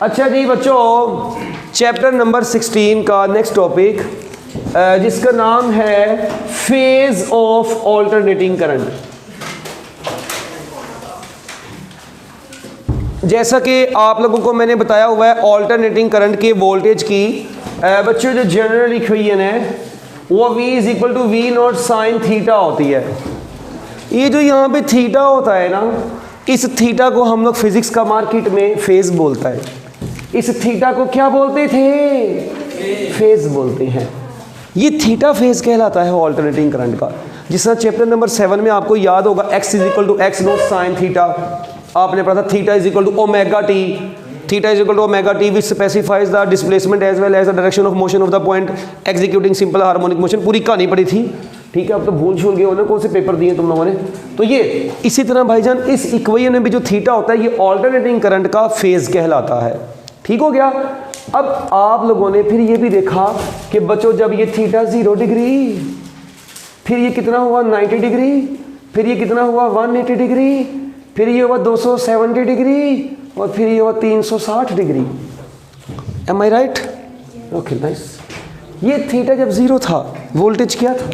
अच्छा जी बच्चों, chapter number 16 का नेक्स्ट टॉपिक जिसका नाम है फेज ऑफ ऑल्टरनेटिंग करंट। जैसा कि आप लोगों को मैंने बताया हुआ है, ऑल्टरनेटिंग करंट के वोल्टेज की बच्चों जो जनरल इक्वेशन है वो V is equal to V naught sine theta होती है। ये जो यहाँ पे थीटा होता है ना, इस थीटा को हम लोग फिजिक्स का मार्केट में फेज बोलता है। इस थीटा को क्या बोलते थे? फेज बोलते हैं। ये थीटा फेज कहलाता है ऑल्टरनेटिंग करंट का। जिस तरह चैप्टर नंबर 7 में आपको याद होगा x is equal to x naught sine theta, आपने पढ़ा था थीटा is equal to omega t. थीटा is equal to omega t which specifies the displacement as well as the direction of motion of the point executing simple harmonic motion. पूरी कहानी पढ़ी थी, ठीक है। अब तो भूल छूल गए हो ना, कौन से पेपर दिए तुम लोगों ने। तो ये इसी तरह भाईजान इस इक्वेशन में भी जो थीटा होता है ये ऑल्टरनेटिंग करंट का फेज कहलाता है। ठीक हो गया। अब आप लोगों ने फिर ये भी देखा कि बच्चों जब ये थीटा 0 डिग्री, फिर ये कितना हुआ 90 डिग्री, फिर ये कितना हुआ 180 डिग्री, फिर ये हुआ 270 डिग्री और फिर ये हुआ 360 डिग्री। एम आई राइट? Okay nice. ये थीटा जब 0 था वोल्टेज क्या था?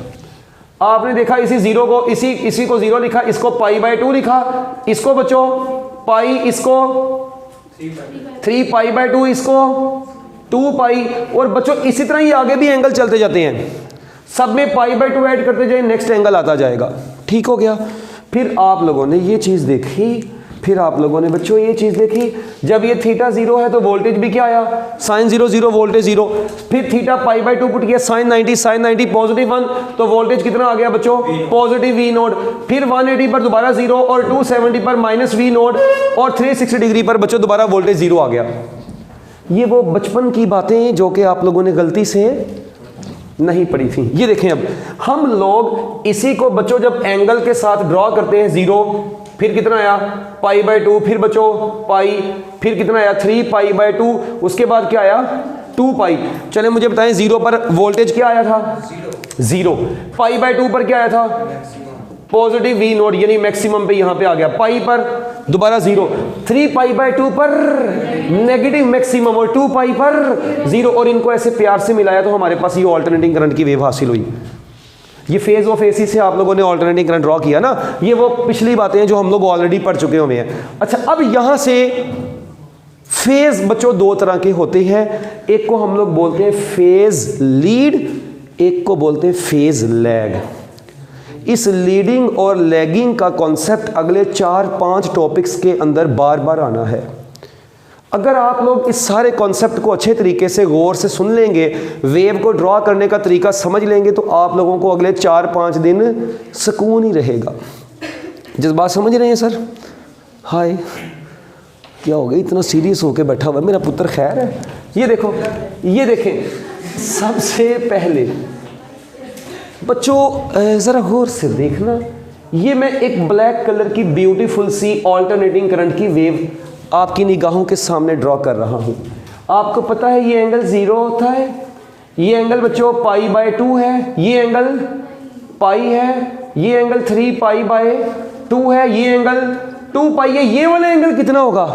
आपने देखा इसी 0 को इसी को 0 लिखा, इसको पाई बाय 2 लिखा, इसको बच्चों पाई, इसको 3 पाई बाय 2, इसको 2 पाई। और बच्चों इसी तरह ही आगे भी एंगल चलते जाते हैं, सब में पाई बाय 2 ऐड करते जाए, नेक्स्ट एंगल आता जाएगा। ठीक हो गया। फिर आप लोगों ने ये चीज़ देखी, फिर आप लोगों ने बच्चों ये चीज़ देखी, जब ये थीटा 0 है तो वोल्टेज भी क्या आया? Sine 0 0 voltage 0। फिर थीटा पाई बाय 2 पुट किया, साइन 90 पॉजिटिव 1, तो वोल्टेज कितना आ गया बच्चों? Positive V naught. फिर 180 पर दोबारा 0 और 270 पर माइनस V नोट और 360 डिग्री पर बच्चों दोबारा वोल्टेज 0 आ गया। ये वो बचपन की बातें जो कि आप लोगों ने गलती से नहीं पढ़ी थी। ये देखें, अब हम लोग इसी को बच्चों जब एंगल के साथ ड्रॉ करते हैं 0, फिर कितना आया पाई बाय 2, फिर बच्चों पाई, फिर कितना आया 3 पाई बाय 2, उसके बाद क्या आया 2 पाई। चले मुझे बताएं 0 पर वोल्टेज क्या आया था? 0। पाई बाय 2 पर क्या आया था? पॉजिटिव V नोट, यानी मैक्सिमम पे यहां पे आ गया। पाई पर दोबारा 0, 3 पाई बाय 2 पर नेगेटिव मैक्सिमम और 2 पाई पर 0। और इनको ऐसे प्यार से मिलाया तो हमारे पास ये ऑल्टरनेटिंग करंट की वेव हासिल हुई। ये फेज ऑफ AC से आप लोगों ने ऑल्टरनेटिंग करंट ड्रॉ किया ना, ये वो पिछली बातें हैं जो हम लोग ऑलरेडी पढ़ चुके हुए हैं। अच्छा, अब यहां से फेज बच्चों 2 तरह के होते हैं। एक को हम लोग बोलते हैं फेज लीड, एक को बोलते हैं फेज लैग। इस लीडिंग और लैगिंग का कॉन्सेप्ट अगले 4-5 टॉपिक्स के अंदर बार बार आना है। अगर आप लोग इस सारे कॉन्सेप्ट को अच्छे तरीके से गौर से सुन लेंगे, वेव को ड्रॉ करने का तरीका समझ लेंगे, तो आप लोगों को अगले 4-5 दिन सुकून ही रहेगा। जिस बात समझ रहे हैं सर? हाय, क्या हो गया? इतना सीरियस होके बैठा हुआ है मेरा पुत्र, खैर है? ये देखो, ये देखें, सबसे पहले बच्चों ज़रा गौर से देखना, ये मैं एक ब्लैक कलर की ब्यूटीफुल सी ऑल्टरनेटिंग करंट की वेव आपकी निगाहों के सामने ड्रॉ कर रहा हूँ। आपको पता है ये एंगल 0 होता है, ये एंगल बच्चों पाई बाय 2 है, ये एंगल पाई है, ये एंगल 3 पाई बाय 2 है, ये एंगल 2 पाई है। ये वाला एंगल कितना होगा?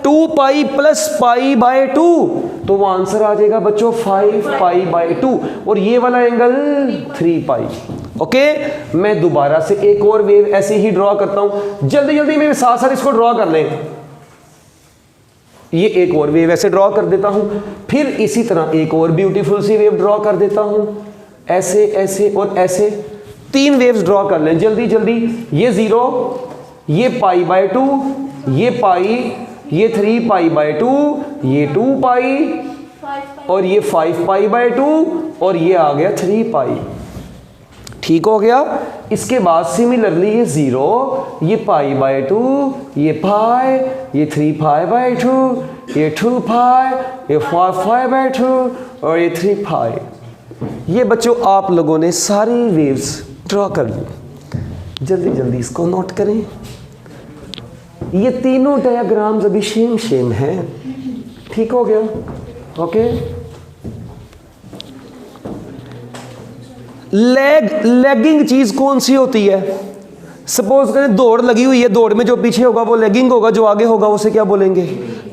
2 पाई प्लस पाई बाय 2, तो वो आंसर आ जाएगा बच्चों 5 पाई बाय 2। और ये वाला एंगल 3 पाई। ओके, मैं दोबारा से एक और वेव ऐसे ही ड्रॉ करता हूं, जल्दी जल्दी मेरे साथ साथ इसको ड्रॉ कर लें। ये एक और वेव ऐसे ड्रॉ कर देता हूं, फिर इसी तरह एक और ब्यूटीफुल सी वेव ड्रॉ कर देता हूं, ऐसे ऐसे और ऐसे 3 वेव्स ड्रॉ कर लें जल्दी जल्दी। ये 0, ये पाई बाय 2, ये पाई, ये 3 पाई बाय 2, ये 2 पाई और ये 5 पाई बाय 2 और ये आ गया 3 पाई। ठीक हो गया। इसके बाद सिमिलरली ये 0, ये पाई बाय 2, ये पाई, ये 3 पाई बाय 2, ये 2 पाई, ये 5 पाई बाय 2 और ये 3 पाई। ये बच्चों आप लोगों ने सारी वेव्स ड्रॉ कर ली। जल्दी जल्दी इसको नोट करें। ये तीनों डायग्राम्स अभी सेम हैं। ठीक हो गया? ओके। लैगिंग चीज कौन सी होती है? सपोज करें दौड़ लगी हुई है, दौड़ में जो पीछे होगा वो लैगिंग होगा, जो आगे होगा उसे क्या बोलेंगे,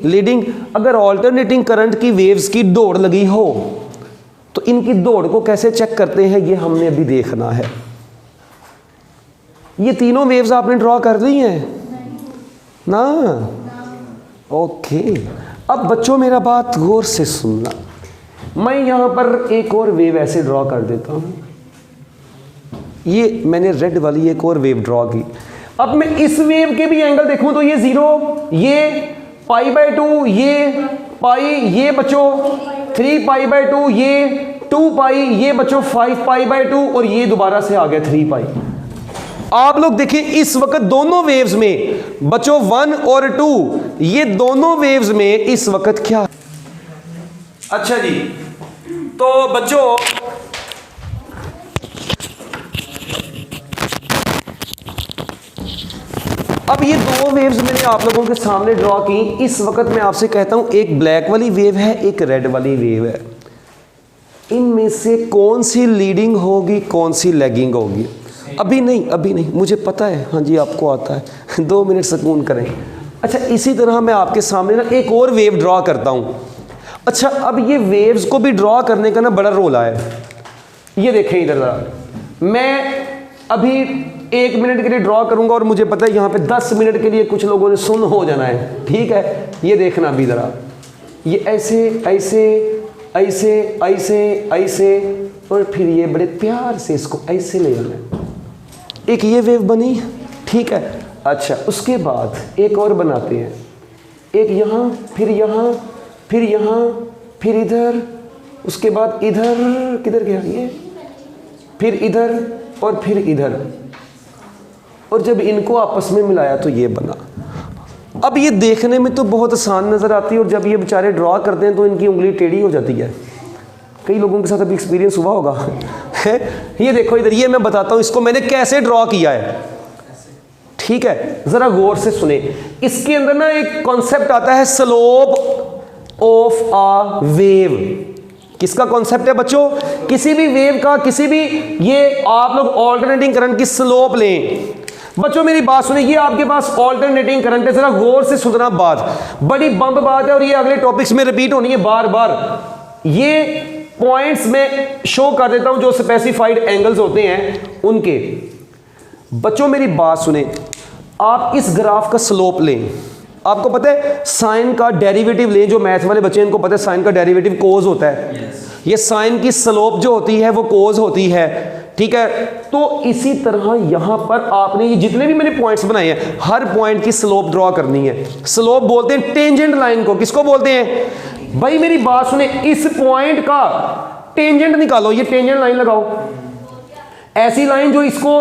लीडिंग। अगर ऑल्टरनेटिंग करंट की वेव्स की दौड़ लगी हो तो इनकी दौड़ को कैसे चेक करते हैं ये हमने अभी देखना है। ये तीनों वेव्स आपने ड्रॉ कर ली हैं ना? ओके। अब बच्चों मेरा बात गौर से सुनना, मैं यहां पर एक और वेव ऐसे ड्रॉ कर देता हूं। ये मैंने रेड वाली एक और वेव ड्रॉ की। अब मैं इस वेव के भी एंगल देखूं तो ये 0, ये π/2, ये पाई, ये बच्चों 3π/2, ये 2π, ये बच्चों 5π/2 और ये दोबारा से आ गया 3π। आप लोग देखिए इस वक्त दोनों वेव्स में बच्चों 1 और 2, ये दोनों वेव्स में इस वक्त क्या। अच्छा जी, तो बच्चों अब ये दो वेव्स मैंने आप लोगों के सामने ड्रॉ की। इस वक्त मैं आपसे कहता हूं एक ब्लैक वाली वेव है, एक रेड वाली वेव है। इनमें से कौन सी लीडिंग होगी, कौन सी लैगिंग होगी? अभी नहीं, मुझे पता है। हाँ जी, आपको आता है। 2 मिनट सुकून करें। अच्छा, इसी तरह मैं आपके सामने ना एक और वेव ड्रॉ करता हूँ। अच्छा, अब ये वेव्स को भी ड्रॉ करने का ना बड़ा रोल आया। ये देखें इधर ज़रा, मैं अभी 1 मिनट के लिए ड्रॉ करूँगा और मुझे पता है यहाँ पे 10 मिनट के लिए कुछ लोगों ने सुन हो जाना है, ठीक है? ये देखना अभी ज़रा, ये ऐसे ऐसे ऐसे ऐसे ऐसे और फिर ये बड़े प्यार से इसको ऐसे ले जाना है। एक ये वेव बनी, ठीक है? अच्छा, उसके बाद एक और बनाते हैं, एक यहाँ, फिर यहाँ, फिर यहाँ, फिर इधर, उसके बाद इधर, किधर गया ये, फिर इधर और फिर इधर, और जब इनको आपस में मिलाया तो ये बना। अब ये देखने में तो बहुत आसान नज़र आती है और जब ये बेचारे ड्रॉ करते हैं तो इनकी उंगली टेढ़ी हो जाती है। कई लोगों के साथ अभी एक्सपीरियंस हुआ होगा। ये देखो इधर, ये मैं बताता हूँ इसको मैंने कैसे ड्रॉ किया है, ठीक है? ज़रा गौर से सुने। इसके अंदर ना एक कॉन्सेप्ट आता है स्लोप ऑफ आ वेव। किसका कॉन्सेप्ट है बच्चों? किसी भी वेव का, किसी भी, ये आप लोग ऑल्टरनेटिंग करंट की स्लोप लें। बच्चों मेरी बात सुनिए, ये आपके पास ऑल्टरनेटिंग करंट है। जरा गौर से सुनना, बात बड़ी बम्ब बात है और ये अगले टॉपिक्स में रिपीट होनी है बार बार। ये पॉइंट्स में शो कर देता हूं जो स्पेसिफाइड एंगल्स होते हैं उनके। बच्चों मेरी बात सुने, आप इस ग्राफ का स्लोप लें। आपको पता है साइन का डेरिवेटिव लें, जो मैथ वाले बच्चे इनको पता है साइन का डेरिवेटिव कोस होता है। ये साइन की स्लोप जो होती है वो कोस होती है, ठीक है? तो इसी तरह यहां पर आपने ये जितने भी मैंने पॉइंट्स बनाए हैं, हर पॉइंट की स्लोप ड्रॉ करनी है। स्लोप बोलते हैं टेंजेंट लाइन को। किसको बोलते हैं भाई? मेरी बात सुने, इस पॉइंट का टेंजेंट निकालो, ये टेंजेंट लाइन लगाओ। ऐसी लाइन जो इसको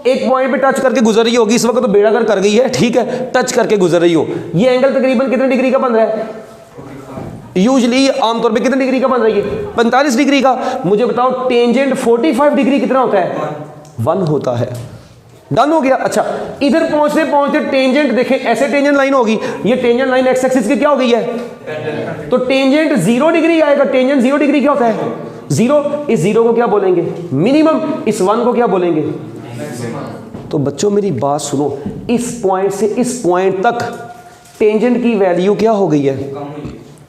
एक पॉइंट पे टच करके गुजर रही होगी। इस वक्त तो बेड़ागर कर गई है, ठीक है, टच करके गुजर रही हो। ये एंगल तकरीबन कितने डिग्री का बन रहा है? यूजली आमतौर पे कितने डिग्री का बन रही है? 45 डिग्री का। मुझे बताओ टेंजेंट 45 डिग्री कितना होता है? 1 होता है। डन हो गया। अच्छा, इधर पहुंचते पहुंचते टेंजेंट देखें, ऐसे टेंजेंट लाइन होगी। ये टेंजेंट लाइन एक्स एक्सिस की क्या हो गई है? तो टेंजेंट 0 डिग्री आएगा। टेंजेंट 0 डिग्री क्या होता है? 0। इस 0 को क्या बोलेंगे? मिनिमम। इस 1 को क्या बोलेंगे? तो बच्चों मेरी बात सुनो, इस पॉइंट से इस पॉइंट तक टेंजेंट की वैल्यू क्या हो गई है?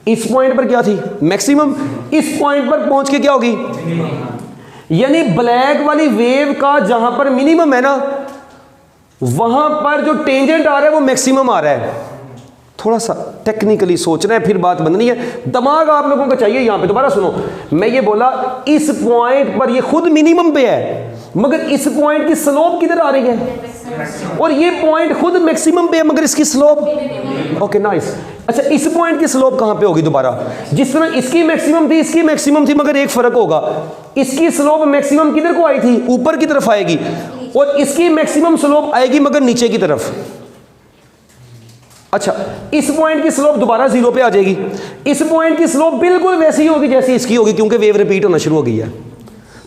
इस पॉइंट पर क्या थी? मैक्सिमम। इस पॉइंट पर पहुंच के क्या होगी? यानी ब्लैक वाली वेव का जहां पर मिनिमम है ना, वहां पर जो टेंजेंट आ रहा है वो मैक्सिमम आ रहा है। थोड़ा सा टेक्निकली सोचना है, फिर बात बननी है। दिमाग आप लोगों का चाहिए यहां पे। दोबारा सुनो, मैं ये बोला इस पॉइंट पर ये खुद मिनिमम पे है, मगर इस पॉइंट की स्लोप किधर आ रही है? और ये पॉइंट खुद मैक्सिमम पे है, मगर इसकी स्लोप, ओके नाइस। अच्छा, इस पॉइंट की स्लोप कहां पे होगी? दोबारा, जिस तरह इसकी मैक्सिमम थी, इसकी मैक्सिमम थी, मगर एक फर्क होगा, इसकी स्लोप मैक्सिमम किधर को आई थी? ऊपर की तरफ आएगी, और इसकी मैक्सिमम स्लोप आएगी मगर नीचे की तरफ। अच्छा, इस पॉइंट की स्लोप दोबारा 0 पे आ जाएगी। इस पॉइंट की स्लोप बिल्कुल वैसी ही होगी जैसी इसकी होगी, क्योंकि वेव रिपीट होना शुरू हो गई है।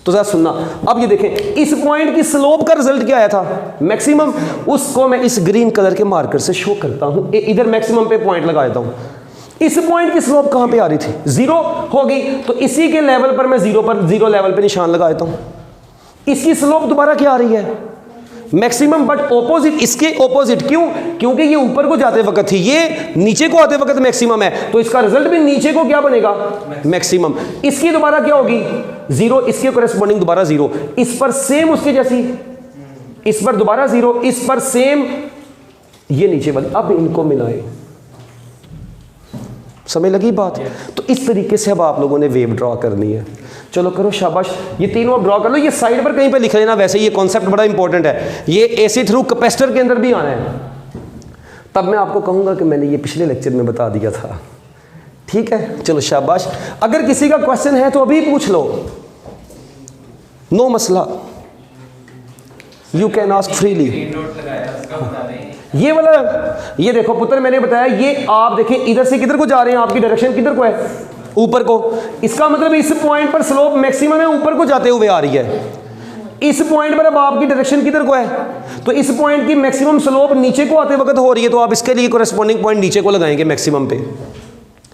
तो जरा सुनना, अब ये देखें, इस पॉइंट की स्लोप का रिजल्ट क्या आया था? मैक्सिमम। उसको मैं इस ग्रीन कलर के मार्कर से शो करता हूं। इधर मैक्सिमम पे पॉइंट लगा देता हूं। इस पॉइंट की स्लोप कहां पे आ रही थी? 0 होगी। तो इसी के लेवल पर मैं 0 लेवल पे निशान लगा देता हूं। इसकी स्लोप दोबारा क्या आ रही है? मैक्सिमम बट ऑपोजिट, इसके ऑपोजिट। क्यों? क्योंकि ये ऊपर को जाते वक्त थी, ये नीचे को आते वक्त मैक्सिमम है, तो इसका रिजल्ट भी नीचे को क्या बनेगा? मैक्सिमम। इसकी दोबारा क्या होगी? जीरो, इसके कॉरेस्पॉन्डिंग दोबारा जीरो, इस पर सेम उसके जैसी, इस पर दोबारा जीरो, इस पर सेम ये नीचे वाली। अब इनको मिलाएं, समझ लगी बात? तो इस तरीके से अब आप लोगों ने वेव ड्रॉ करनी है। चलो करो, शाबाश। ये तीनों अब ड्रॉ कर लो, ये साइड पर कहीं पे लिख लेना, वैसे ये कॉन्सेप्ट बड़ा इंपॉर्टेंट है, ये एसी थ्रू कैपेसिटर के अंदर भी आना है। तब मैं आपको कहूंगा कि मैंने ये पिछले लेक्चर में बता दिया था। ठीक है, चलो शाबाश। अगर किसी का क्वेश्चन है तो अभी पूछ लो, नो मसला, यू कैन आस्क फ्रीली। ये वाला, ये देखो पुत्र, मैंने बताया ये आप देखें इधर से किधर को जा रहे हैं, आपकी डायरेक्शन किधर को है? ऊपर को। इसका मतलब इस पॉइंट पर स्लोप मैक्सिमम है, ऊपर को जाते हुए आ रही है। इस पॉइंट पर अब आपकी डायरेक्शन किधर को है? तो इस पॉइंट की मैक्सिमम स्लोप नीचे को आते वक्त हो रही है, तो आप इसके लिए कोरेस्पॉन्डिंग पॉइंट नीचे को लगाएंगे मैक्सिमम पे।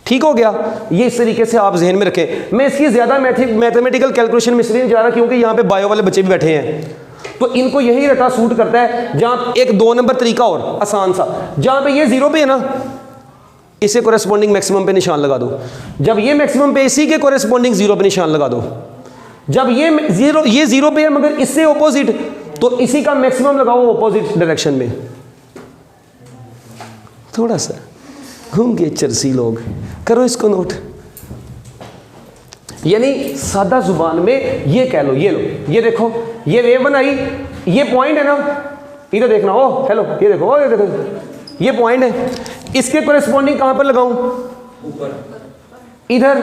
ठीक हो गया? ये इस तरीके से आप जहन में रखें। मैं इसकी ज्यादा मैथमेटिकल कैलकुलेशन में इसलिए नहीं जा रहा क्योंकि यहाँ पे बायो वाले बच्चे भी बैठे हैं, तो इनको यही रटा सूट करता है। जहां एक 2 नंबर तरीका और आसान सा, जहां पे ये जीरो पे है ना, इसे कोरेस्पॉन्डिंग मैक्सिमम पे निशान लगा दो। जब ये मैक्सिमम पे, इसी के कोरेस्पॉन्डिंग जीरो पे निशान लगा दो। जब ये जीरो पे है मगर इससे ऑपोजिट, तो इसी का मैक्सिमम लगाओ ऑपोजिट डायरेक्शन में। थोड़ा सा घूम के चरसी लोग, करो इसको नोट। यानी सादा जुबान में ये कह लो, ये लो, ये देखो, ये वेव बनाई, ये पॉइंट है ना, इधर देखना, ओ हेलो, ये देखो, ओ ये देखो, ये पॉइंट है, इसके कोरेस्पॉन्डिंग कहां पर लगाऊं? ऊपर, इधर,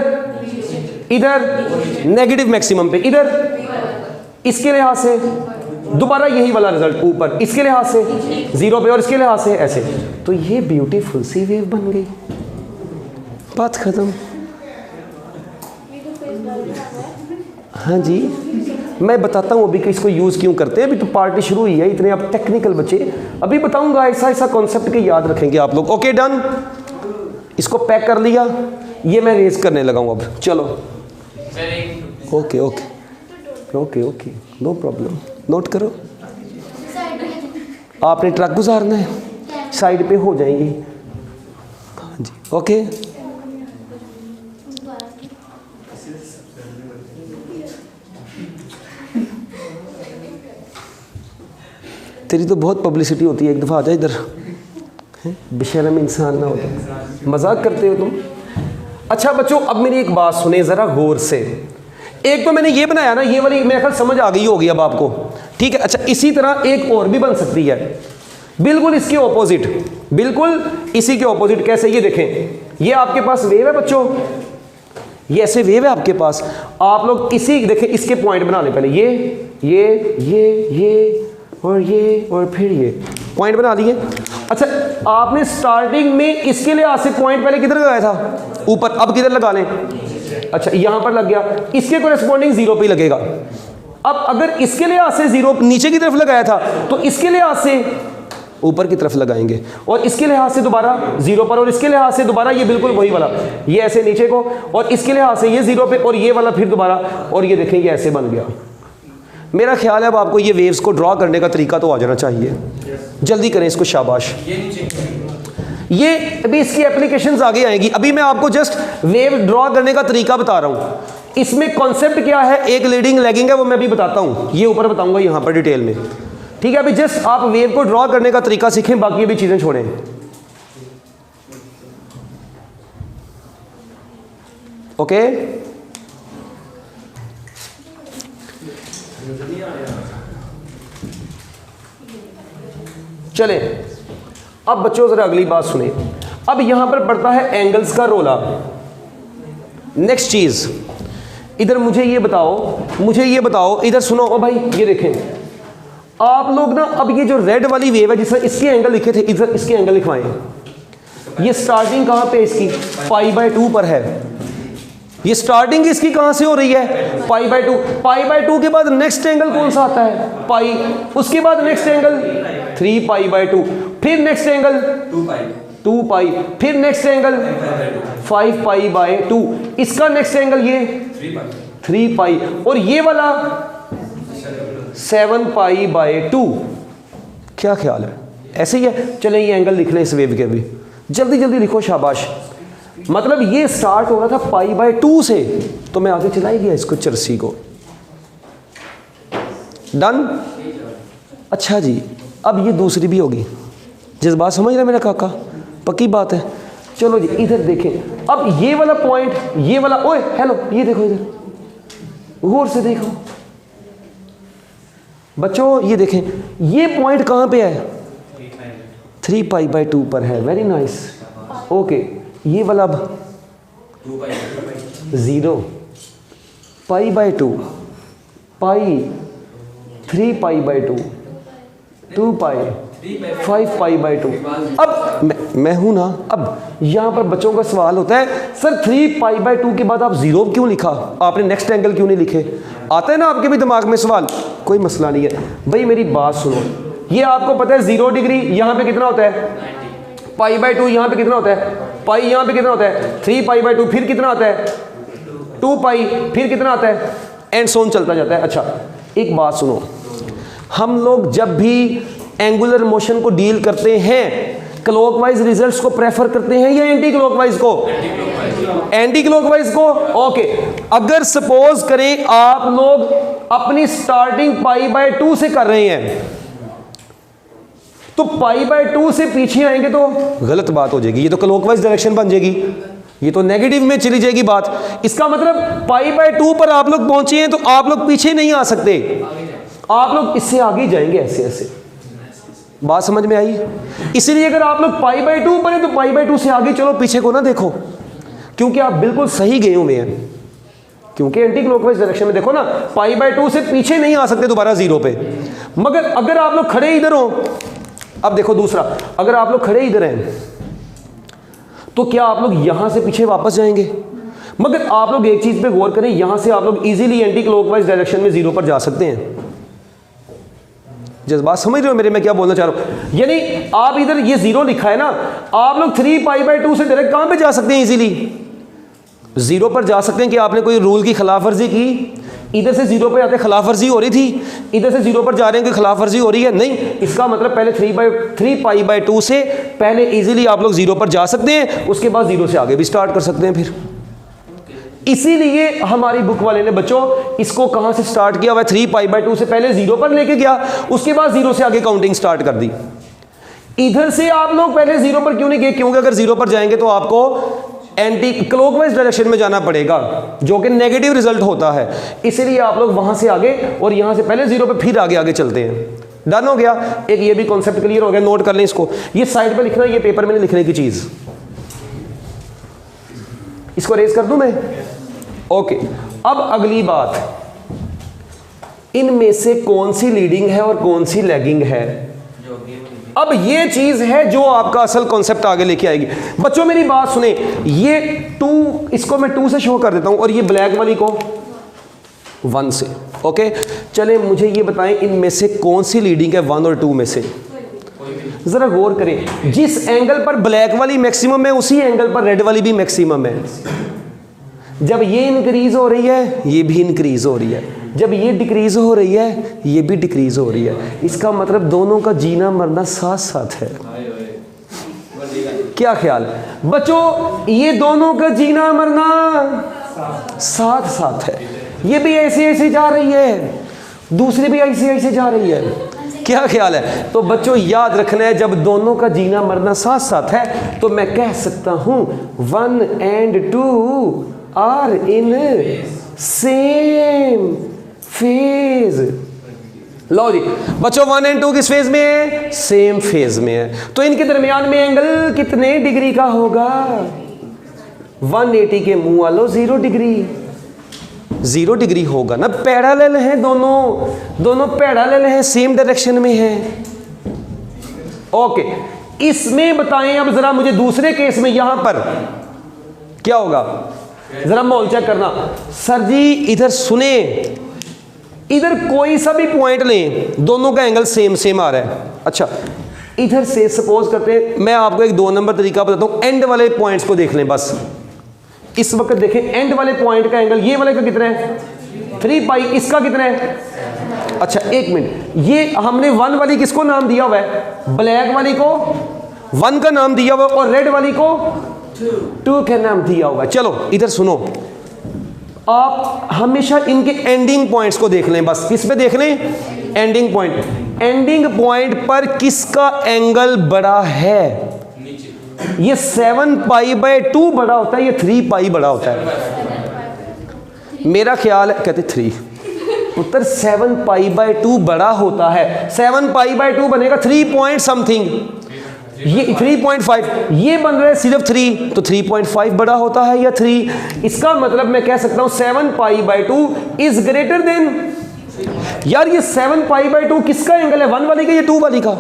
इधर नेगेटिव मैक्सिमम पे, इधर, इसके लिहाज से दोबारा यही वाला रिजल्ट ऊपर, इसके लिहाज से जीरो पे और इसके लिहाज से ऐसे। तो ये ब्यूटीफुल सी वेव बन गई, बात खत्म। हाँ जी, मैं बताता हूँ अभी कि इसको यूज़ क्यों करते हैं। अभी तो पार्टी शुरू हुई है, इतने आप टेक्निकल बच्चे, अभी बताऊंगा ऐसा ऐसा कॉन्सेप्ट के याद रखेंगे आप लोग। ओके डन, इसको पैक कर लिया, ये मैं रेज करने लगा हूँ अब। चलो okay okay okay okay, no problem, note करो। आपने ट्रक गुजारना है, साइड पे हो जाएंगी। हाँ जी ओके। तेरी तो बहुत पब्लिसिटी होती है, एक दफ़ा आ जा इधर, बेशर्म इंसान ना होता, मजाक करते हो तुम। अच्छा बच्चों, अब मेरी एक बात सुने ज़रा गौर से। एक तो मैंने ये बनाया ना, ये वाली मेरे ख्याल समझ आ गई होगी अब आपको, ठीक है। अच्छा, इसी तरह एक और भी बन सकती है, बिल्कुल इसके ऑपोजिट, बिल्कुल इसी के ऑपोजिट। कैसे? ये देखें, ये आपके पास वेव है बच्चों, ये ऐसे वेव है आपके पास। आप लोग इसी देखें, इसके पॉइंट बना लें पहले, ये और ये और फिर ये पॉइंट बना दिए। अच्छा, आपने स्टार्टिंग में इसके लिए आज से पॉइंट पहले किधर लगाया था? ऊपर। अब किधर लगा लें? अच्छा, यहां पर लग गया, इसके कोरेस्पॉन्डिंग जीरो पे लगेगा। अब अगर इसके लिए आज से जीरो नीचे की तरफ लगाया था, तो इसके लिए आज से ऊपर की तरफ लगाएंगे, और इसके लिहाज से दोबारा जीरो पर, और इसके लिहाज से दोबारा ये बिल्कुल वही वाला, ये ऐसे नीचे को, और इसके लिहाज से ये जीरो पे, और ये वाला फिर दोबारा, और ये देखें ये ऐसे बन गया। मेरा ख्याल है अब आपको ये वेव्स को ड्रॉ करने का तरीका तो आ जाना चाहिए। जल्दी करें इसको, शाबाश। ये अभी इसकी एप्लीकेशंस आगे आएंगी, अभी मैं आपको जस्ट वेव ड्रॉ करने का तरीका बता रहा हूँ। इसमें कॉन्सेप्ट क्या है, एक लीडिंग लैगिंग है, वो मैं अभी बताता हूँ, ये ऊपर बताऊंगा यहाँ पर डिटेल में, ठीक है। अभी जस्ट आप वेव को ड्रॉ करने का तरीका सीखें, बाकी भी चीजें छोड़ें। ओके, चले। अब बच्चों जरा अगली बात सुने। अब यहां पर पड़ता है एंगल्स का रोला। नेक्स्ट चीज, इधर मुझे ये बताओ, इधर सुनो। ओ भाई ये देखें आप लोग ना, अब ये जो रेड वाली वेव है, जिससे इसके एंगल लिखे थे, इधर इसके एंगल लिखवाएं। ये स्टार्टिंग कहां पे इसकी? π/2 पर है। ये स्टार्टिंग इसकी कहां से हो रही है? π/2। π/2 के बाद नेक्स्ट एंगल कौन सा आता है? पाई। उसके बाद नेक्स्ट एंगल 3π/2, फिर नेक्स्ट एंगल 2π, फिर नेक्स्ट एंगल 5π/2, इसका नेक्स्ट एंगल ये 3π, और ये वाला 7π/2। क्या ख्याल है? ऐसे ही है। चले ये एंगल लिख लें इस वेव के भी, जल्दी जल्दी लिखो, शाबाश। मतलब ये स्टार्ट हो रहा था π/2 से, तो मैं आगे चला ही गया इसको, चरसी को। डन। अच्छा जी, अब ये दूसरी भी होगी। जिस बात समझ रहे मेरा काका, पक्की बात है। चलो जी इधर देखें, अब ये वाला पॉइंट, ये वाला, ओए हेलो, ये देखो इधर, गौर से देखो बच्चों, ये देखें, ये पॉइंट कहाँ पे है? 3π/2 पर है। Very nice. ओके, ये वाला अब 0 π/2 पाई 3π/2 2π 5π/2। अब मैं हूं ना, अब यहां पर बच्चों का सवाल होता है, सर 3π/2 के बाद आप 0 क्यों लिखा, आपने नेक्स्ट एंगल क्यों नहीं लिखे? आता है ना आपके भी दिमाग में सवाल। कोई मसला नहीं है भाई, मेरी बात सुनो। ये आपको पता है 0 डिग्री यहां पे कितना होता है? π/2 यहां पे कितना होता है? पाई यहां पे कितना होता है? 3π/2, फिर कितना आता है? 2π, फिर कितना आता है? एंड सोन चलता जाता है। अच्छा एक बात सुनो, हम लोग जब भी एंगुलर मोशन को डील करते हैं, क्लॉकवाइज रिजल्ट्स को प्रेफर करते हैं या एंटी क्लॉकवाइज को? एंटी क्लॉकवाइज को। ओके, अगर सपोज करें आप लोग अपनी स्टार्टिंग π/2 से कर रहे हैं, तो π/2 से पीछे आएंगे तो गलत बात हो जाएगी, ये तो क्लॉकवाइज डायरेक्शन बन जाएगी, ये तो नेगेटिव में चली जाएगी बात। इसका मतलब π/2 पर आप लोग पहुंचे हैं तो आप लोग पीछे नहीं आ सकते, आप लोग इससे आगे जाएंगे, ऐसे ऐसे। बात समझ में आई? इसलिए अगर आप लोग π/2 पर हैं तो π/2 से आगे चलो, पीछे को ना देखो, क्योंकि आप बिल्कुल सही गए हुए हैं। क्योंकि एंटी क्लॉकवाइज डायरेक्शन में देखो ना, π/2 से पीछे नहीं आ सकते दोबारा 0 पे। मगर अगर आप लोग खड़े इधर हो, अब देखो दूसरा, अगर आप लोग खड़े इधर हैं तो क्या आप लोग यहां से पीछे वापस जाएंगे? मगर आप लोग एक चीज पे गौर करें, यहां से आप लोग इजीली एंटी क्लॉकवाइज डायरेक्शन में 0 पर जा सकते हैं। जिस बात समझ रहे हो मेरे, मैं क्या बोलना चाह रहा हूं? यानी आप इधर ये 0 लिखा है ना, आप लोग 3π/2 से डायरेक्ट कहां पे जा सकते हैं? इजीली 0 पर जा सकते हैं। कि आपने कोई रूल की खिलाफ वर्जी की, इधर से 0 पर आते खिलाफ वर्जी हो रही थी, इधर से 0 पर जा रहे हैं कि खिलाफ वर्जी हो रही है? नहीं। इसका मतलब पहले 3π/2 से पहले इजीली आप लोग 0 पर जा सकते हैं, उसके बाद 0 से आगे भी स्टार्ट कर सकते हैं फिर। इसीलिए हमारी बुक वाले ने बच्चों इसको कहां से स्टार्ट किया हुआ? 3π/2 से पहले 0 पर लेके गया, उसके बाद 0 से आगे काउंटिंग स्टार्ट कर दी। इधर से आप लोग पहले 0 पर क्यों नहीं गए? क्योंकि अगर 0 पर जाएंगे तो आपको एंटी क्लॉकवाइज डायरेक्शन में जाना पड़ेगा, जो कि नेगेटिव रिजल्ट होता है। इसलिए आप लोग वहां से आगे और यहां से पहले 0 पे फिर आगे आगे चलते हैं। डन हो गया? एक ये भी कॉन्सेप्ट क्लियर हो गया, नोट कर लें इसको। ये साइड पे लिखना, ये पेपर में नहीं लिखने की चीज। इसको रेज कर दूं मैं? ओके, अब अगली बात, इनमें से कौन सी लीडिंग है और कौन सी लैगिंग है? अब ये चीज है जो आपका असल कॉन्सेप्ट आगे लेके आएगी। बच्चों मेरी बात सुने, ये 2, इसको मैं 2 से शो कर देता हूं और ये ब्लैक वाली को 1 से। ओके, चले मुझे ये बताएं, इनमें से कौन सी लीडिंग है 1 और 2 में से? जरा गौर करें, जिस एंगल पर ब्लैक वाली मैक्सिमम है उसी एंगल पर रेड वाली भी मैक्सिमम है। जब ये इंक्रीज हो रही है ये भी इंक्रीज हो रही है, जब ये डिक्रीज हो रही है ये भी डिक्रीज हो रही है। इसका मतलब दोनों का जीना मरना साथ साथ है। क्या ख्याल है बच्चों? ये दोनों का जीना मरना साथ साथ है। ये भी ऐसे ऐसे जा रही है, दूसरी भी ऐसे ऐसे जा रही है। क्या ख्याल है? तो बच्चों याद रखना है, जब दोनों का जीना मरना साथ साथ है तो मैं कह सकता हूं 1 and 2 are in same phase. लो जी बच्चों, 1 and 2 किस फेज में है? सेम फेज में है। तो इनके दरमियान में एंगल कितने डिग्री का होगा? 180 के मुंह वालों 0 डिग्री। 0 डिग्री होगा ना, पैरेलल है दोनों पैरेलल है, सेम डायरेक्शन में है। ओके, इसमें बताएं अब जरा मुझे दूसरे केस में यहां पर क्या होगा? जरा माहौल चेक करना। सर जी इधर सुने, इधर कोई सा भी पॉइंट लें, दोनों का एंगल सेम सेम आ रहा है। अच्छा, इधर से सपोज करते हैं, मैं आपको एक 2 नंबर तरीका बताता हूं। एंड वाले पॉइंट्स को देख लें बस। इस वक्त देखें एंड वाले पॉइंट का एंगल, ये वाले का कितना है? 3π, इसका कितना है? अच्छा एक मिनट, ये हमने 1 वाली किसको नाम दिया हुआ है? ब्लैक वाली को 1 का नाम दिया हुआ है और रेड वाली को 2 का नाम दिया हुआ है। चलो इधर सुनो, आप हमेशा इनके एंडिंग पॉइंट्स को देख लें। बस किस पे देख लें? Ending point. एंडिंग पॉइंट पर किसका एंगल बड़ा है? ये 7π/2 बड़ा होता है, ये 3π बड़ा होता है। मेरा ख्याल है, कहते 3 उत्तर 7π/2 बड़ा होता है। 7π/2 बनेगा 3 पॉइंट समथिंग, ये 3.5, ये बन रहा है सिर्फ 3, तो 3.5 बड़ा होता है या 3। इसका मतलब मैं कह सकता हूं 7π/2 इज ग्रेटर देन। यार ये 7π/2 किसका एंगल है? 1 वाली का या 2 वाली का?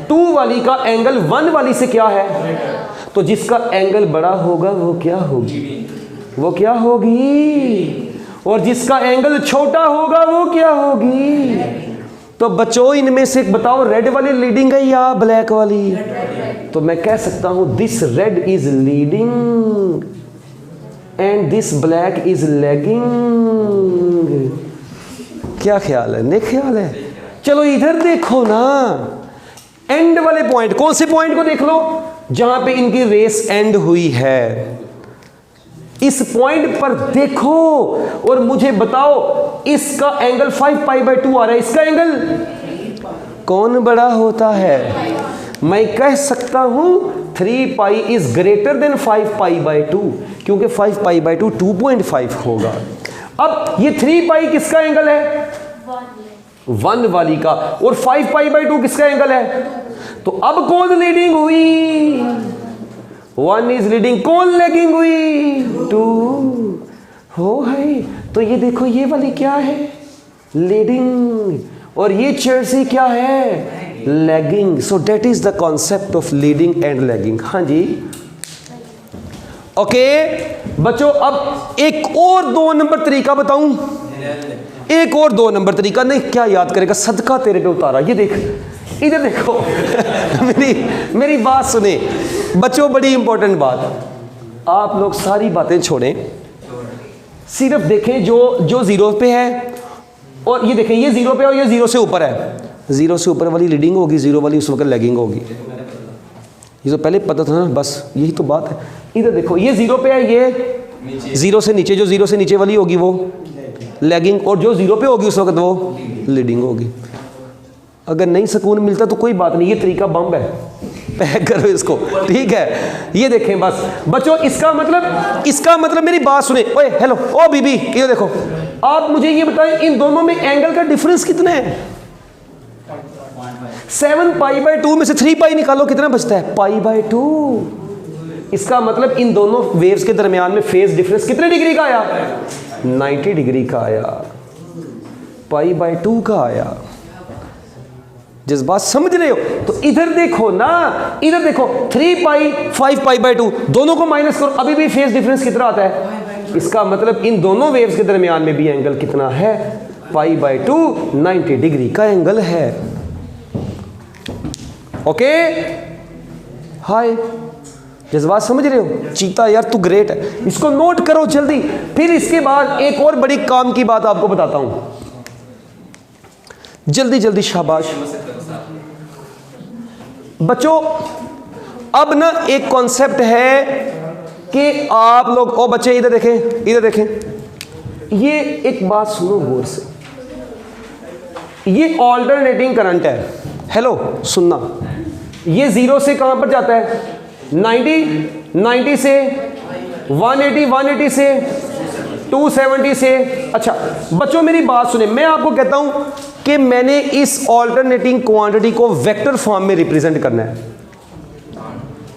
2 वाली का एंगल 1 वाली से क्या है? तो जिसका एंगल बड़ा होगा वो क्या होगी? वो क्या होगी? और जिसका एंगल छोटा होगा वो क्या होगी? तो बच्चों इनमें से बताओ, रेड वाली लीडिंग है या ब्लैक वाली? तो मैं कह सकता हूं this red is leading and this black is lagging. क्या ख्याल है? नहीं ख्याल है? चलो इधर देखो ना, एंड वाले पॉइंट, कौन से पॉइंट को देख लो? जहां पे इनकी रेस एंड हुई है, इस पॉइंट पर देखो और मुझे बताओ इसका एंगल 5π/2 आ रहा है, इसका एंगल कौन बड़ा होता है? मैं कह सकता हूं 3π इज ग्रेटर देन 5π/2, क्योंकि 5π/2 2.5 होगा। अब ये 3π किसका एंगल है? 1 वाली का। और 5π/2 किसका एंगल है? तो अब कौन लीडिंग हुई? 1 इज लीडिंग, कौन लैगिंग हुई? 2 हो है। तो ये देखो, ये वाली क्या है? लीडिंग, और ये जर्सी क्या है? Lagging. So that is the concept of leading and lagging. हाँ जी, ओके बच्चों, अब एक और 2 नंबर तरीका बताऊं। एक और 2 नंबर तरीका, नहीं क्या याद करेगा, सदका तेरे पे उतारा। ये देख, इधर देखो मेरी बात सुने बच्चों, बड़ी इंपॉर्टेंट बात। आप लोग सारी बातें छोड़ें, सिर्फ देखें जो 0 पे है, और ये देखें ये 0 पे और ये 0 से ऊपर है। 0 से ऊपर वाली लीडिंग होगी, 0 वाली उस वक्त लैगिंग होगी। ये तो पहले पता था ना, बस यही तो बात है। इधर देखो, ये 0 पे है, ये 0 से नीचे, जो 0 से नीचे वाली होगी वो लैगिंग, और जो 0 पे होगी उस वक्त वो लीडिंग होगी। अगर नहीं सुकून मिलता तो कोई बात नहीं, ये तरीका बम है, पैक करो इसको, ठीक है। ये देखें बस बच्चों, इसका मतलब मेरी बात सुने। ओए हेलो, ओ बीबी, ये देखो, आप मुझे ये बताएं इन दोनों में एंगल का डिफरेंस कितना है? 7π/2 में से 3π निकालो, कितना बचता है? π/2। इसका मतलब इन दोनों वेव्स के दरमियान में फेज डिफरेंस कितने डिग्री का आया? 90 डिग्री का आया, π/2 का आया। जिस बात समझ रहे हो? तो इधर देखो ना, इधर देखो, 3π 5π/2 दोनों को माइनस करो, अभी भी फेज डिफरेंस कितना आता है? इसका मतलब इन दोनों वेव्स के दरमियान में भी एंगल कितना है? π/2 90 डिग्री का एंगल है। ओके, हाय, जज्बात समझ रहे हो? चीता यार तू ग्रेट है, इसको नोट करो जल्दी। फिर इसके बाद एक और बड़ी काम की बात आपको बताता हूं, जल्दी जल्दी, शाबाश बच्चों। अब ना एक कॉन्सेप्ट है कि आप लोग, ओ बच्चे इधर देखें, इधर देखें, ये एक बात सुनो गौर से, ये ऑल्टरनेटिंग करंट है। हेलो सुनना, ये 0 से कहां पर जाता है? 90 से 180 से 270 से। अच्छा बच्चों मेरी बात सुने, मैं आपको कहता हूं कि मैंने इस ऑल्टरनेटिंग क्वांटिटी को वेक्टर फॉर्म में रिप्रेजेंट करना है,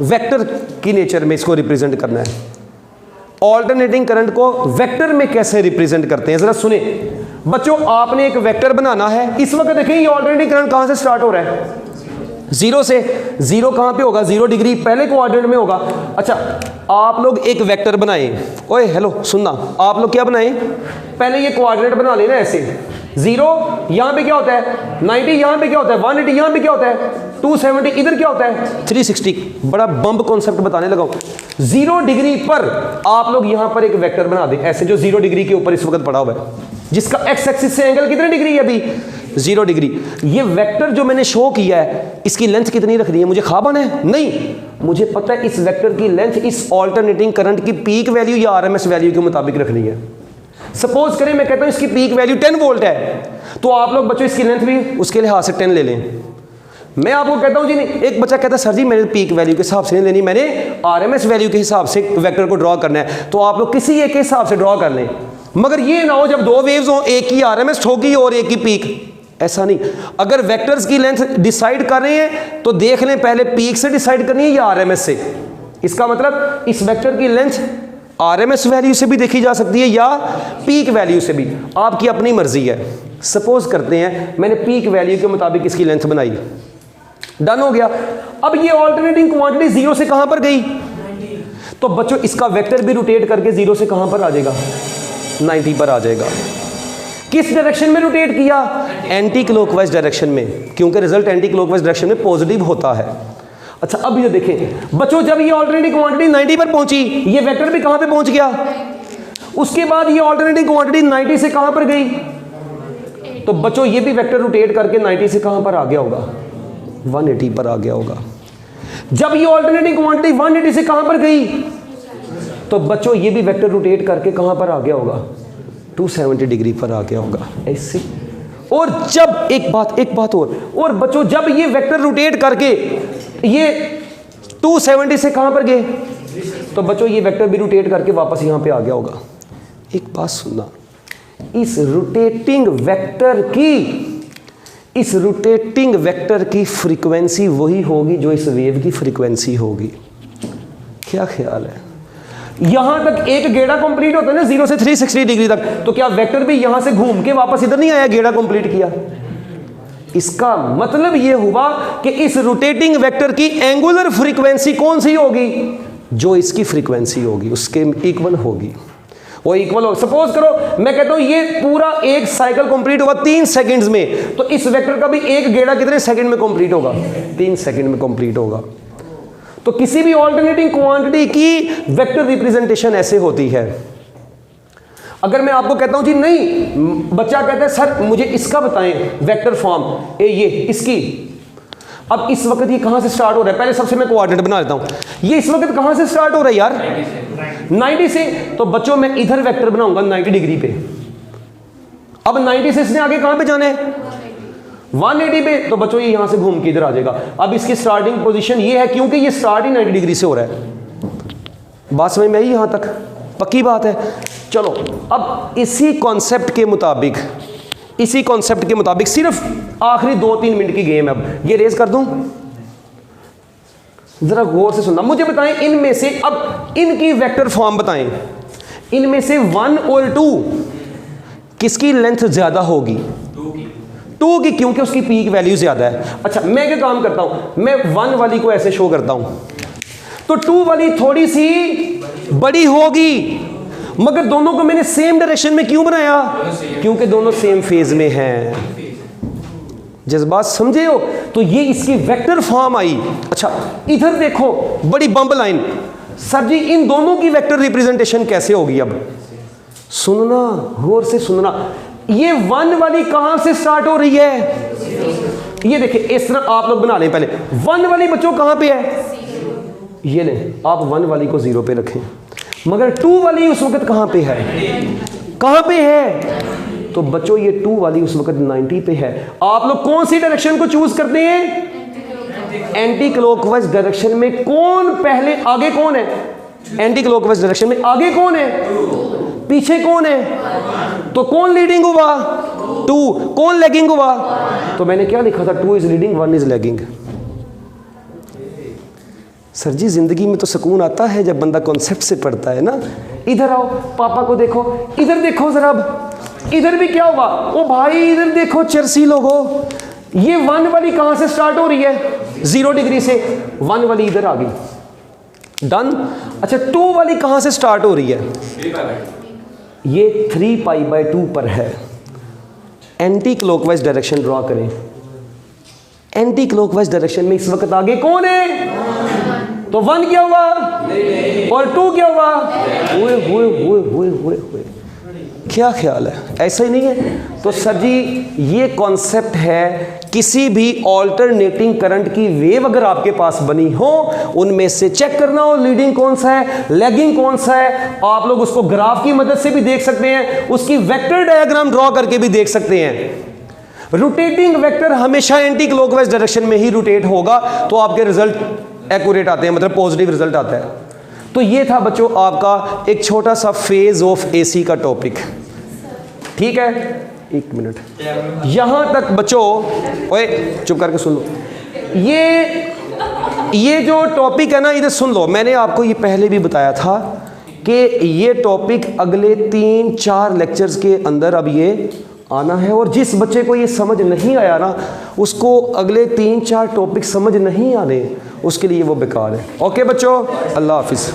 वेक्टर की नेचर में इसको रिप्रेजेंट करना है। ऑल्टरनेटिंग करंट को वेक्टर में कैसे रिप्रेजेंट करते हैं जरा सुने बच्चों। आपने एक वेक्टर बनाना है। इस वक्त देखें ये ऑल्टरनेटिंग करंट कहां से स्टार्ट हो रहा है? 0 से। 0 कहां पे होगा? 0 डिग्री पहले कोऑर्डिनेट में होगा। अच्छा आप लोग एक वेक्टर बनाएं। ओए हेलो सुनना, आप लोग क्या बनाएं? पहले ये कोऑर्डिनेट बना लेना ऐसे। 0 यहां पे क्या होता है? 90 यहां पे क्या होता है? 180 यहां पे क्या होता है? 270 इधर क्या होता है? 360। बड़ा बम्ब कॉन्सेप्ट बताने लगा हूं। 0 डिग्री पर आप लोग यहां पर एक वेक्टर बना दें ऐसे, जो 0 डिग्री के ऊपर इस वक्त पड़ा हुआ है। जिसका एक्स एक्सिस से एंगल कितने डिग्री है अभी 0 डिग्री। ये वेक्टर जो मैंने शो किया है इसकी लेंथ कितनी रखनी है, मुझे ख्वाब है नहीं, मुझे पता है इस वेक्टर की लेंथ इस ऑल्टरनेटिंग करंट की पीक वैल्यू या आरएमएस वैल्यू के मुताबिक रखनी है। सपोज करें मैं कहता हूं इसकी पीक वैल्यू 10 वोल्ट है, तो आप लोग बच्चों इसकी लेंथ भी उसके लिहाज से 10 ले लें। मैं आपको कहता हूं जी नहीं, एक बच्चा कहता है सर जी मैंने पीक वैल्यू के हिसाब से नहीं लेनी, मैंने आरएमएस वैल्यू के हिसाब से वेक्टर को ड्रॉ करना है, तो आप लोग किसी एक के हिसाब से ड्रॉ कर लें। मगर ये ना हो जब दो वेव्स हो, एक की आरएमएस होगी और एक की पीक, ऐसा नहीं। अगर वेक्टर्स की लेंथ डिसाइड कर रहे हैं तो देख लें पहले पीक से डिसाइड करनी है या आरएमएस से। इसका मतलब इस वेक्टर की लेंथ आरएमएस वैल्यू से भी देखी जा सकती है या पीक वैल्यू से भी, आपकी अपनी मर्जी है। सपोज करते हैं मैंने पीक वैल्यू के मुताबिक इसकी लेंथ बनाई, डन हो गया। अब ये ऑल्टरनेटिंग क्वांटिटी 0 से कहां पर गई, तो बच्चों इसका वेक्टर भी रोटेट करके 0 से कहां पर आ जाएगा 90 पर आ जाएगा। किस डायरेक्शन में रोटेट किया, एंटी क्लॉकवाइज डायरेक्शन में, क्योंकि रिजल्ट एंटी क्लॉकवाइज डायरेक्शन में पॉजिटिव होता है। अच्छा अब ये देखें बच्चों, जब ये ऑल्टरनेटिंग क्वांटिटी 90 पर पहुंची, ये वेक्टर भी कहां पे पहुंच गया, उसके बाद ये ऑल्टरनेटिंग क्वांटिटी 90 से कहां पर गई, तो बच्चों ये भी वेक्टर रोटेट करके 90 से कहां पर आ गया होगा 180 पर आ गया होगा। जब ये ऑल्टरनेटिंग क्वांटिटी 180 से कहां पर गई, तो बच्चों ये भी वेक्टर रोटेट करके कहां पर आ गया होगा 270 डिग्री पर आ गया होगा ऐसे। और जब एक बात और बच्चों, जब ये वेक्टर रोटेट करके ये 270 से कहां पर गए, तो बच्चों ये वेक्टर भी रोटेट करके वापस यहां पे आ गया होगा। एक बात सुनना, इस रोटेटिंग वेक्टर की फ्रीक्वेंसी वही होगी जो इस वेव की फ्रीक्वेंसी होगी। क्या ख्याल है, यहां तक एक गेड़ा कंप्लीट होता है ना 0 से 360 डिग्री तक, तो क्या वेक्टर भी यहां से घूम के वापस इधर नहीं आया, गेड़ा कंप्लीट किया। इसका मतलब यह हुआ कि इस रोटेटिंग वेक्टर की एंगुलर फ्रीक्वेंसी कौन सी होगी, जो इसकी फ्रीक्वेंसी होगी उसके इक्वल होगी, वो इक्वल होगा। सपोज करो मैं कहता हूं ये पूरा एक साइकिल कंप्लीट होगा 3 सेकंड्स में, तो इस वेक्टर का भी एक गेड़ा कितने सेकंड में कंप्लीट होगा, 3 सेकंड में कंप्लीट होगा। तो किसी भी ऑल्टरनेटिंग क्वांटिटी की वेक्टर रिप्रेजेंटेशन ऐसे होती है। अगर मैं आपको कहता हूं जी नहीं, बच्चा कहता है सर मुझे इसका बताएं वेक्टर फॉर्म, ये इसकी, अब इस वक्त ये कहां से स्टार्ट हो रहा है, पहले सबसे मैं कोऑर्डिनेट बना लेता हूं। ये इस वक्त कहां से स्टार्ट हो रहा है यार 90 से, तो बच्चों मैं इधर वेक्टर बनाऊंगा 90 डिग्री पे। अब 90 से इसने आगे कहां पे जाना है 180 पे, तो बच्चों ये यहां से घूम के इधर आ जाएगा। अब इसकी स्टार्टिंग पोजीशन ये है क्योंकि ये स्टार्ट ही 90 डिग्री से हो रहा है। बात समझ में आई यहां तक, पक्की बात है। चलो अब इसी कॉन्सेप्ट के मुताबिक सिर्फ आखिरी 2-3 मिनट की गेम है। अब ये रेज कर दूं, जरा गौर से सुनना, मुझे बताएं इनमें से, अब इनकी वेक्टर फॉर्म बताएं, इनमें से 1 और 2 किसकी लेंथ ज्यादा होगी, 2 की, क्योंकि उसकी पीक वैल्यू ज्यादा है। अच्छा मैं क्या काम करता हूं, मैं 1 वाली को ऐसे शो करता हूं, तो 2 वाली थोड़ी सी बड़ी होगी, मगर दोनों को मैंने सेम डायरेक्शन में क्यों बनाया, क्योंकि दोनों सेम फेज में हैं। जज्बात समझे हो, तो ये इसकी वेक्टर फॉर्म आई। अच्छा इधर देखो बड़ी बम्ब लाइन, सर जी इन दोनों की वेक्टर रिप्रेजेंटेशन कैसे होगी, अब सुनना गौर से सुनना, ये 1 वाली कहां से स्टार्ट हो रही है, ये देखिए इस तरह आप लोग बना लें। पहले 1 वाली बच्चों कहां पे है, ये लें आप 1 वाली को 0 पे रखें, मगर 2 वाली उस वक्त कहां पे है, कहां पे है, तो बच्चों ये 2 वाली उस वक्त 90 पे है। आप लोग कौन सी डायरेक्शन को चूज करते हैं, एंटी क्लॉकवाइज डायरेक्शन में कौन पहले, आगे कौन है, एंटी क्लॉकवाइज डायरेक्शन में आगे कौन है, पीछे कौन है, तो कौन लीडिंग हुआ 2, कौन लैगिंग हुआ, तो मैंने क्या लिखा था 2 is leading 1 is lagging. Sir जी जिंदगी में तो सुकून आता है जब बंदा कॉन्सेप्ट से पढ़ता है ना। इधर आओ, पापा को देखो, इधर देखो जरा, अब इधर भी क्या हुआ, ओ भाई इधर देखो चर्सी लोगो, ये 1 वाली कहां से स्टार्ट हो रही है 0 डिग्री से, 1 वाली इधर आ गई, डन। अच्छा 2 वाली कहां से स्टार्ट हो रही है, ये 3π/2 पर है। एंटी क्लॉकवाइज डायरेक्शन ड्रॉ करें, एंटी क्लॉकवाइज डायरेक्शन में इस वक्त आगे कौन है, तो 1 क्या हुआ और 2 क्या हुआ, हुए। क्या ख्याल है, ऐसा ही नहीं है? तो सर जी ये कॉन्सेप्ट है, किसी भी ऑल्टरनेटिंग करंट की वेव अगर आपके पास बनी हो, उनमें से चेक करना हो लीडिंग कौन सा है, लैगिंग कौन सा है। आप लोग उसको ग्राफ की मदद से भी देख सकते हैं, उसकी वेक्टर डायग्राम ड्रॉ करके भी देख सकते हैं। रोटेटिंग वेक्टर हमेशा एंटी क्लॉकवाइज डायरेक्शन में ही रोटेट होगा, तो आपके रिजल्ट एक्यूरेट आते हैं, मतलब पॉजिटिव रिजल्ट आता है। तो ये था बच्चों आपका एक छोटा सा फेज ऑफ एसी का टॉपिक, ठीक है। एक मिनट, यहां तक बच्चों, ओए चुप करके सुन लो। ये जो टॉपिक है ना, इधर सुन लो। मैंने आपको ये पहले भी बताया था कि ये टॉपिक अगले 3-4 लेक्चर्स के अंदर अब ये आना है, और जिस बच्चे को ये समझ नहीं आया ना, उसको अगले 3-4 टॉपिक समझ नहीं आने, उसके लिए वो बेकार है। ओके बच्चों, अल्लाह हाफिज़।